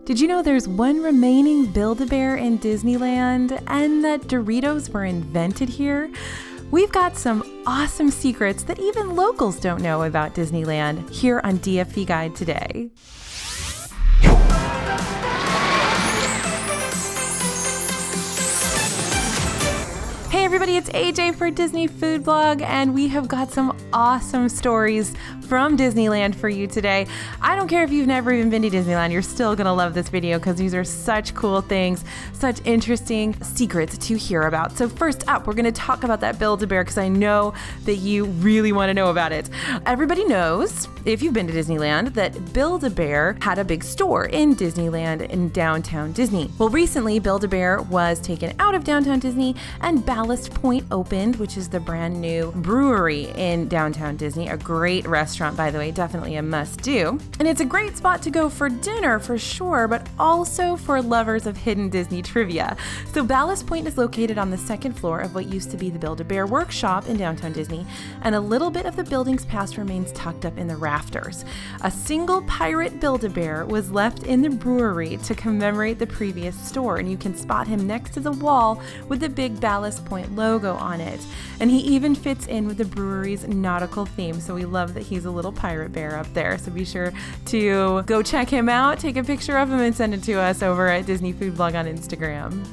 Did you know there's one remaining Build-A-Bear in Disneyland and that Doritos were invented here? We've got some awesome secrets that even locals don't know about Disneyland here on DFV Guide today. Hey everybody, it's AJ for Disney Food Blog, and we have got some awesome stories from Disneyland for you today. I don't care if you've never even been to Disneyland, you're still gonna love this video because these are such cool things, such interesting secrets to hear about. So first up, we're gonna talk about that Build-A-Bear because I know that you really wanna know about it. Everybody knows, if you've been to Disneyland, that Build-A-Bear had a big store in Disneyland in downtown Disney. Well, recently Build-A-Bear was taken out of downtown Disney and Ballast Point opened, which is the brand new brewery in downtown Disney. A great restaurant, by the way, definitely a must-do. And it's a great spot to go for dinner for sure, but also for lovers of hidden Disney trivia. So Ballast Point is located on the second floor of what used to be the Build-A-Bear workshop in downtown Disney, and a little bit of the building's past remains tucked up in the rafters. A single pirate Build-A-Bear was left in the brewery to commemorate the previous store, and you can spot him next to the wall with the big Ballast Point logo on it. And he even fits in with the brewery's nautical theme, so we love that he's a little pirate bear up there. So be sure to go check him out, take a picture of him, and send it to us over at Disney Food Blog on Instagram.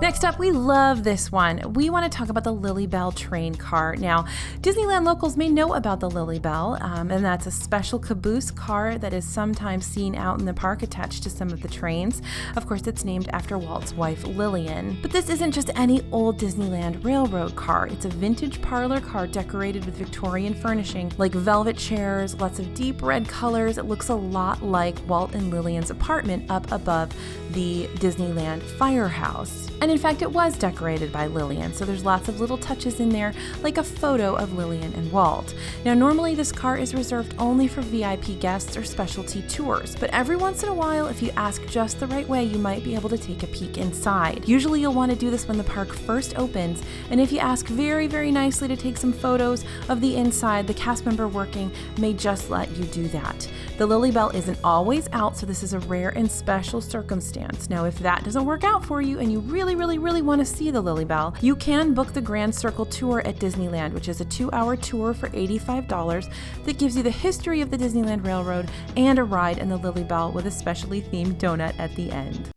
Next up, we love this one. We want to talk about the Lilly Belle train car. Now, Disneyland locals may know about the Lilly Belle, and that's a special caboose car that is sometimes seen out in the park attached to some of the trains. Of course, it's named after Walt's wife, Lillian. But this isn't just any old Disneyland railroad car. It's a vintage parlor car decorated with Victorian furnishing, like velvet chairs, lots of deep red colors. It looks a lot like Walt and Lillian's apartment up above the Disneyland firehouse. And in fact, it was decorated by Lillian, so there's lots of little touches in there, like a photo of Lillian and Walt. Now, normally this car is reserved only for VIP guests or specialty tours, but every once in a while, if you ask just the right way, you might be able to take a peek inside. Usually you'll want to do this when the park first opens, and if you ask very, very nicely to take some photos of the inside, the cast member working may just let you do that. The Lilly Belle isn't always out, so this is a rare and special circumstance. Now, if that doesn't work out for you and you really want to see the Lilly Belle, you can book the Grand Circle Tour at Disneyland, which is a 2-hour tour for $85 that gives you the history of the Disneyland Railroad and a ride in the Lilly Belle with a specially themed donut at the end.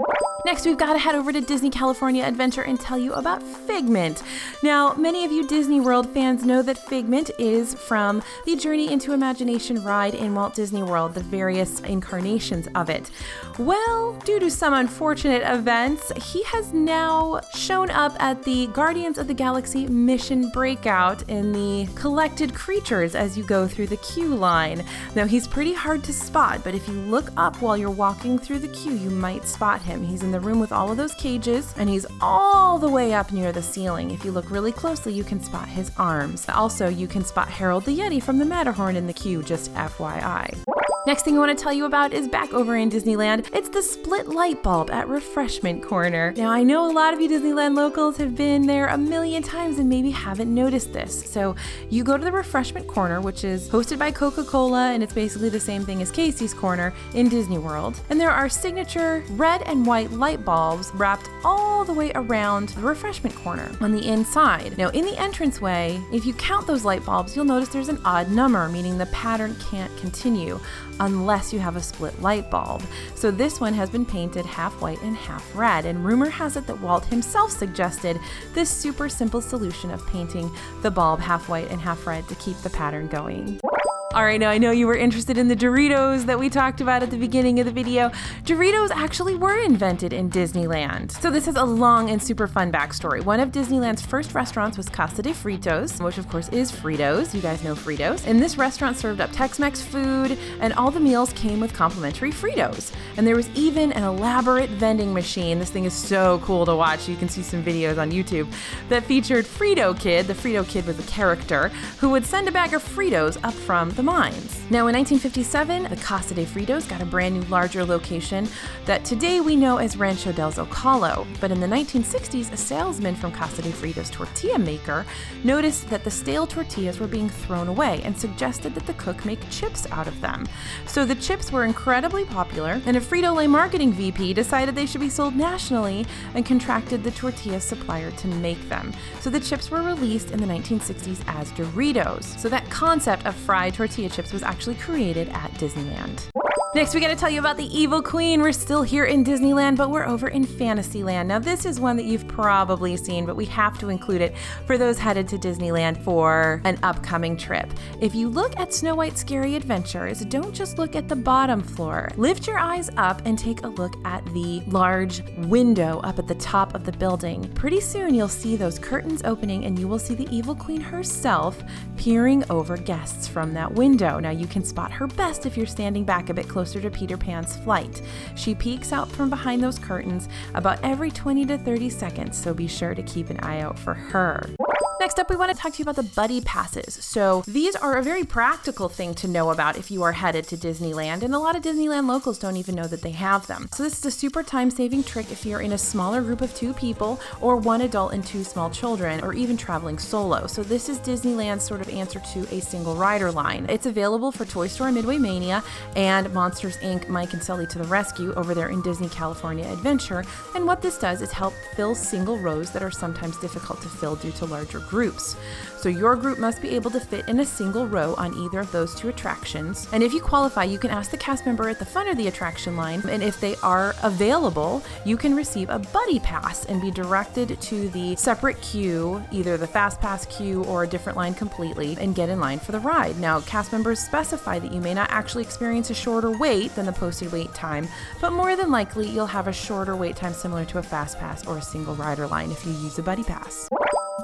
Next, we've got to head over to Disney California Adventure and tell you about Figment. Now, many of you Disney World fans know that Figment is from the Journey into Imagination ride in Walt Disney World, the various incarnations of it. Well, due to some unfortunate events, he has now shown up at the Guardians of the Galaxy Mission Breakout in the collected creatures as you go through the queue line. Now, he's pretty hard to spot, but if you look up while you're walking through the queue, you might spot him. He's in the room with all of those cages, and he's all the way up near the ceiling. If you look really closely, you can spot his arms. Also, you can spot Harold the Yeti from the Matterhorn in the queue, just FYI. Next thing I want to tell you about is back over in Disneyland. It's the split light bulb at Refreshment Corner. Now, I know a lot of you Disneyland locals have been there a million times and maybe haven't noticed this. So you go to the Refreshment Corner, which is hosted by Coca-Cola, and it's basically the same thing as Casey's Corner in Disney World. And there are signature red and white light bulbs wrapped all the way around the Refreshment Corner on the inside. Now, in the entranceway, if you count those light bulbs, you'll notice there's an odd number, meaning the pattern can't continue unless you have a split light bulb. So this one has been painted half white and half red, and rumor has it that Walt himself suggested this super simple solution of painting the bulb half white and half red to keep the pattern going. All right, now I know you were interested in the Doritos that we talked about at the beginning of the video. Doritos actually were invented in Disneyland. So this has a long and super fun backstory. One of Disneyland's first restaurants was Casa de Fritos, which of course is Fritos. You guys know Fritos. And this restaurant served up Tex-Mex food, and all the meals came with complimentary Fritos. And there was even an elaborate vending machine. This thing is so cool to watch. You can see some videos on YouTube that featured Frito Kid. The Frito Kid was a character who would send a bag of Fritos up from the mines. Now in 1957, the Casa de Fritos got a brand new larger location that today we know as Rancho del Zocalo. But in the 1960s, a salesman from Casa de Fritos tortilla maker noticed that the stale tortillas were being thrown away and suggested that the cook make chips out of them. So the chips were incredibly popular, and a Frito-Lay marketing VP decided they should be sold nationally and contracted the tortilla supplier to make them. So the chips were released in the 1960s as Doritos. So that concept of fried tortilla chips was actually created at Disneyland. Next, we got to tell you about the Evil Queen. We're still here in Disneyland, but we're over in Fantasyland. Now, this is one that you've probably seen, but we have to include it for those headed to Disneyland for an upcoming trip. If you look at Snow White's Scary Adventures, don't just look at the bottom floor. Lift your eyes up and take a look at the large window up at the top of the building. Pretty soon, you'll see those curtains opening and you will see the Evil Queen herself peering over guests from that window. Now, you can spot her best if you're standing back a bit closer to Peter Pan's flight. She peeks out from behind those curtains about every 20 to 30 seconds, so be sure to keep an eye out for her. Next up, we want to talk to you about the buddy passes. So these are a very practical thing to know about if you are headed to Disneyland, and a lot of Disneyland locals don't even know that they have them. So this is a super time-saving trick if you're in a smaller group of 2 people, or 1 adult and 2 small children, or even traveling solo. So this is Disneyland's sort of answer to a single rider line. It's available for Toy Story Midway Mania and Monsters Inc. Mike and Sully to the Rescue over there in Disney California Adventure. And what this does is help fill single rows that are sometimes difficult to fill due to larger groups. So your group must be able to fit in a single row on either of those 2 attractions. And if you qualify, you can ask the cast member at the front of the attraction line, and if they are available, you can receive a buddy pass and be directed to the separate queue, either the fast pass queue or a different line completely, and get in line for the ride. Now, cast members specify that you may not actually experience a shorter wait than the posted wait time, but more than likely you'll have a shorter wait time similar to a fast pass or a single rider line if you use a buddy pass.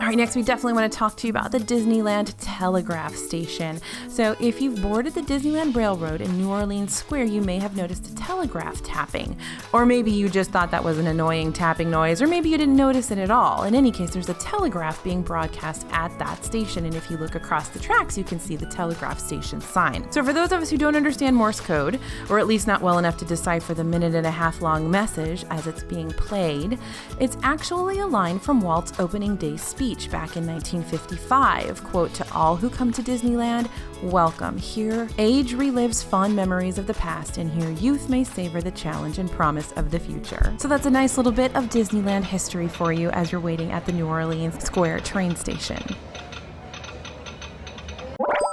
All right, next we definitely want to talk to you about the Disneyland Telegraph Station. So if you've boarded the Disneyland Railroad in New Orleans Square, you may have noticed a telegraph tapping. Or maybe you just thought that was an annoying tapping noise, or maybe you didn't notice it at all. In any case, there's a telegraph being broadcast at that station, and if you look across the tracks, you can see the telegraph station sign. So for those of us who don't understand Morse code, or at least not well enough to decipher the 1.5-minute long message as it's being played, it's actually a line from Walt's opening day speech back in 1955. Quote, "To all who come to Disneyland, welcome. Here, age relives fond memories of the past, and here youth may savor the challenge and promise of the future." So that's a nice little bit of Disneyland history for you as you're waiting at the New Orleans Square train station.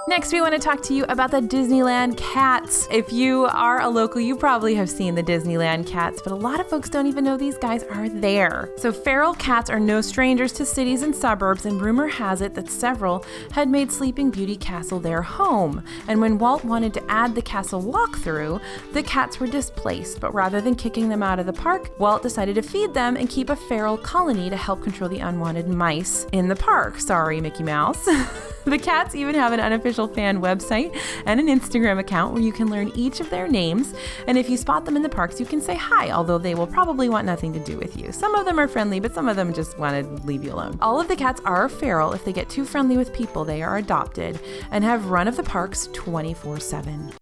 Next, we want to talk to you about the Disneyland cats. If you are a local, you probably have seen the Disneyland cats, but a lot of folks don't even know these guys are there. So feral cats are no strangers to cities and suburbs, and rumor has it that several had made Sleeping Beauty Castle their home. And when Walt wanted to add the castle walkthrough, the cats were displaced, but rather than kicking them out of the park, Walt decided to feed them and keep a feral colony to help control the unwanted mice in the park. Sorry, Mickey Mouse. The cats even have an unofficial fan website and an Instagram account where you can learn each of their names. And if you spot them in the parks, you can say hi, although they will probably want nothing to do with you. Some of them are friendly, but some of them just want to leave you alone. All of the cats are feral. If they get too friendly with people, they are adopted and have run of the parks 24/7.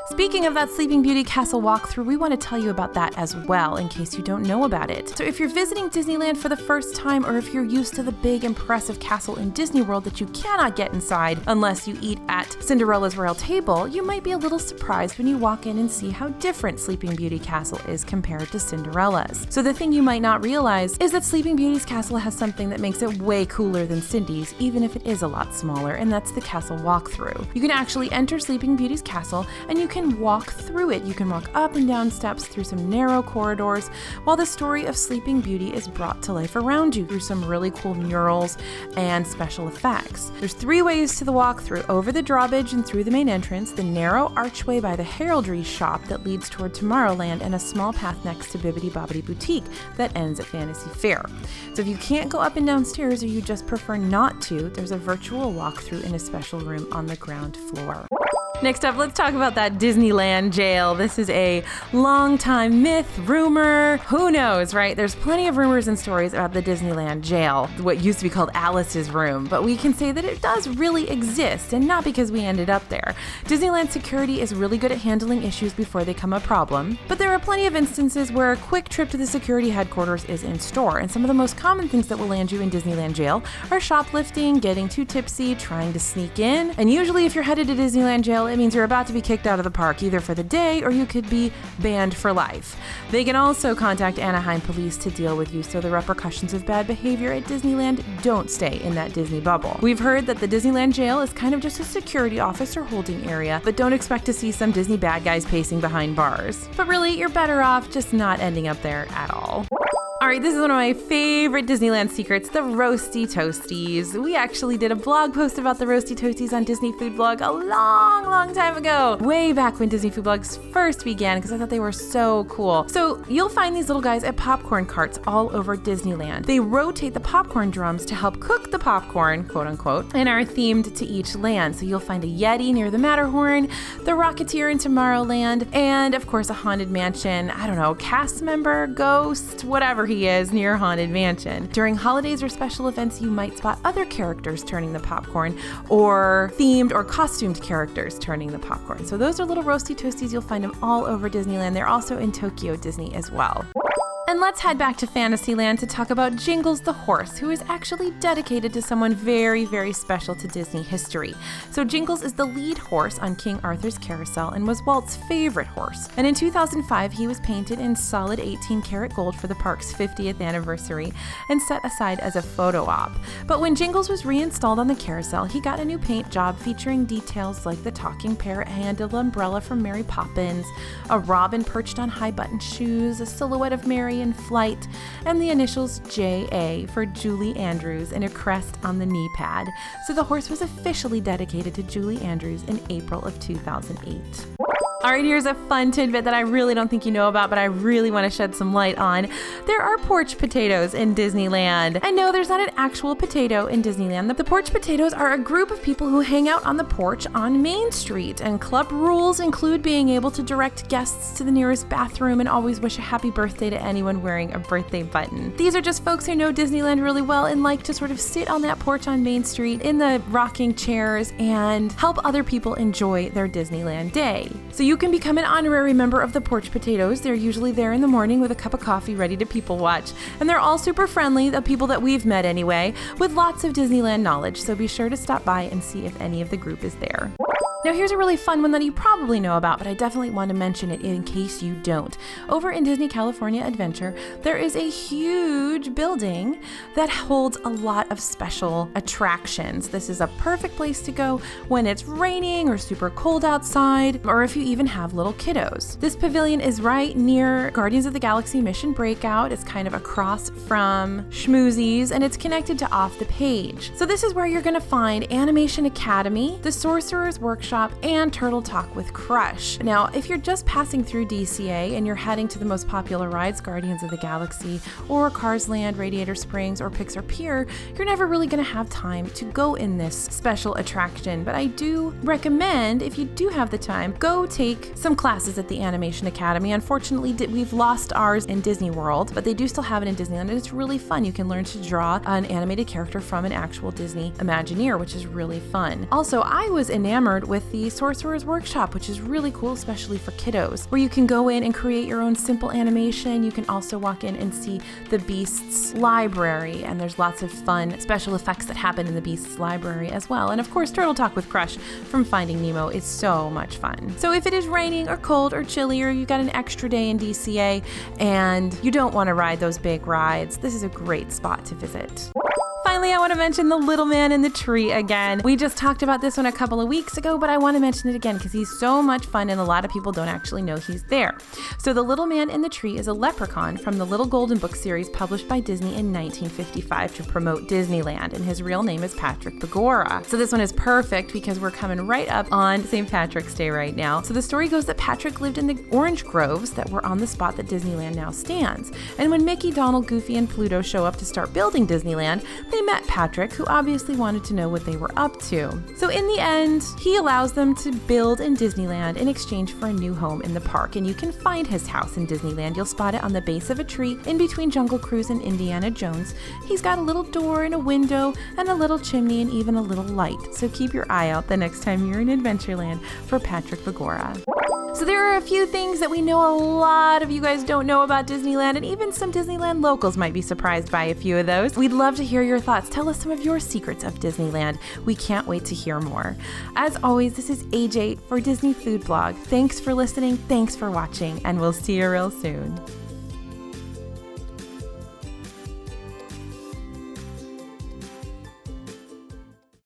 Speaking of that Sleeping Beauty Castle walkthrough, we want to tell you about that as well in case you don't know about it. So if you're visiting Disneyland for the first time, or if you're used to the big impressive castle in Disney World that you cannot get inside unless you eat at Cinderella's Royal Table, you might be a little surprised when you walk in and see how different Sleeping Beauty Castle is compared to Cinderella's. So the thing you might not realize is that Sleeping Beauty's castle has something that makes it way cooler than Cindy's, even if it is a lot smaller, and that's the castle walkthrough. You can actually enter Sleeping Beauty's castle and you can walk through it. You can walk up and down steps through some narrow corridors while the story of Sleeping Beauty is brought to life around you through some really cool murals and special effects. There's 3 ways to the walkthrough: over the drawbridge and through the main entrance, the narrow archway by the heraldry shop that leads toward Tomorrowland, and a small path next to Bibbidi Bobbidi Boutique that ends at Fantasy Fair. So if you can't go up and down stairs, or you just prefer not to, there's a virtual walkthrough in a special room on the ground floor. Next up, let's talk about that Disneyland jail. This is a long-time myth, rumor, who knows, right? There's plenty of rumors and stories about the Disneyland jail, what used to be called Alice's room, but we can say that it does really exist, and not because we ended up there. Disneyland security is really good at handling issues before they become a problem, but there are plenty of instances where a quick trip to the security headquarters is in store, and some of the most common things that will land you in Disneyland jail are shoplifting, getting too tipsy, trying to sneak in, and usually if you're headed to Disneyland jail, it means you're about to be kicked out of the park either for the day or you could be banned for life. They can also contact Anaheim police to deal with you, so the repercussions of bad behavior at Disneyland don't stay in that Disney bubble. We've heard that the Disneyland jail is kind of just a security office or holding area, but don't expect to see some Disney bad guys pacing behind bars. But really, you're better off just not ending up there at all. All right, this is one of my favorite Disneyland secrets, the Roastie Toasties. We actually did a blog post about the Roastie Toasties on Disney Food Blog a long time ago, way back when Disney Food Blogs first began, because I thought they were so cool. So you'll find these little guys at popcorn carts all over Disneyland. They rotate the popcorn drums to help cook the popcorn, quote unquote, and are themed to each land. So you'll find a Yeti near the Matterhorn, the Rocketeer in Tomorrowland, and of course a Haunted Mansion, I don't know, cast member, ghost, whatever he is near Haunted Mansion. During holidays or special events, you might spot other characters turning the popcorn, or themed or costumed characters turning the popcorn. So those are little Roastie Toasties. You'll find them all over Disneyland. They're also in Tokyo Disney as well. And let's head back to Fantasyland to talk about Jingles the horse, who is actually dedicated to someone very special to Disney history. So Jingles is the lead horse on King Arthur's carousel and was Walt's favorite horse. And in 2005, he was painted in solid 18-karat gold for the park's 50th anniversary and set aside as a photo op. But when Jingles was reinstalled on the carousel, he got a new paint job featuring details like the talking parrot-handled umbrella from Mary Poppins, a robin perched on high-button shoes, a silhouette of Mary in flight, and the initials JA for Julie Andrews and a crest on the knee pad. So the horse was officially dedicated to Julie Andrews in April of 2008. All right, here's a fun tidbit that I really don't think you know about, but I really want to shed some light on. There are porch potatoes in Disneyland. And no, there's not an actual potato in Disneyland. The porch potatoes are a group of people who hang out on the porch on Main Street, and club rules include being able to direct guests to the nearest bathroom and always wish a happy birthday to anyone wearing a birthday button. These are just folks who know Disneyland really well and like to sort of sit on that porch on Main Street in the rocking chairs and help other people enjoy their Disneyland day. So you can become an honorary member of the Porch Potatoes. They're usually there in the morning with a cup of coffee ready to people watch. And they're all super friendly, the people that we've met anyway, with lots of Disneyland knowledge. So be sure to stop by and see if any of the group is there. Now here's a really fun one that you probably know about, but I definitely want to mention it in case you don't. Over in Disney California Adventure, there is a huge building that holds a lot of special attractions. This is a perfect place to go when it's raining or super cold outside, or if you even have little kiddos. This pavilion is right near Guardians of the Galaxy Mission Breakout. It's kind of across from Schmoozies, and it's connected to Off the Page. So this is where you're going to find Animation Academy, the Sorcerer's Workshop, and Turtle Talk with Crush. Now, if you're just passing through DCA and you're heading to the most popular rides, Guardians of the Galaxy, or Cars Land, Radiator Springs, or Pixar Pier, you're never really going to have time to go in this special attraction. But I do recommend, if you do have the time, go take some classes at the Animation Academy. Unfortunately, we've lost ours in Disney World, but they do still have it in Disneyland, and it's really fun. You can learn to draw an animated character from an actual Disney Imagineer, which is really fun. Also, I was enamored with the Sorcerer's Workshop, which is really cool, especially for kiddos, where you can go in and create your own simple animation. You can also walk in and see the Beast's library, and there's lots of fun special effects that happen in the Beast's library as well. And of course, Turtle Talk with Crush from Finding Nemo is so much fun. So if it is raining or cold or chilly, or you got an extra day in DCA and you don't want to ride those big rides, this is a great spot to visit. Finally, I want to mention the Little Man in the Tree again. We just talked about this one a couple of weeks ago, but I want to mention it again because he's so much fun and a lot of people don't actually know he's there. So the Little Man in the Tree is a leprechaun from the Little Golden Book series published by Disney in 1955 to promote Disneyland, and his real name is Patrick Begora. So this one is perfect because we're coming right up on St. Patrick's Day right now. So the story goes that Patrick lived in the orange groves that were on the spot that Disneyland now stands. And when Mickey, Donald, Goofy, and Pluto show up to start building Disneyland, they met Patrick, who obviously wanted to know what they were up to. So in the end, he allows them to build in Disneyland in exchange for a new home in the park. And you can find his house in Disneyland. You'll spot it on the base of a tree in between Jungle Cruise and Indiana Jones. He's got a little door and a window and a little chimney and even a little light. So keep your eye out the next time you're in Adventureland for Patrick Begora. So there are a few things that we know a lot of you guys don't know about Disneyland, and even some Disneyland locals might be surprised by a few of those. We'd love to hear your thoughts. Tell us some of your secrets of Disneyland. We can't wait to hear more. As always, this is AJ for Disney Food Blog. Thanks for listening, thanks for watching, and we'll see you real soon.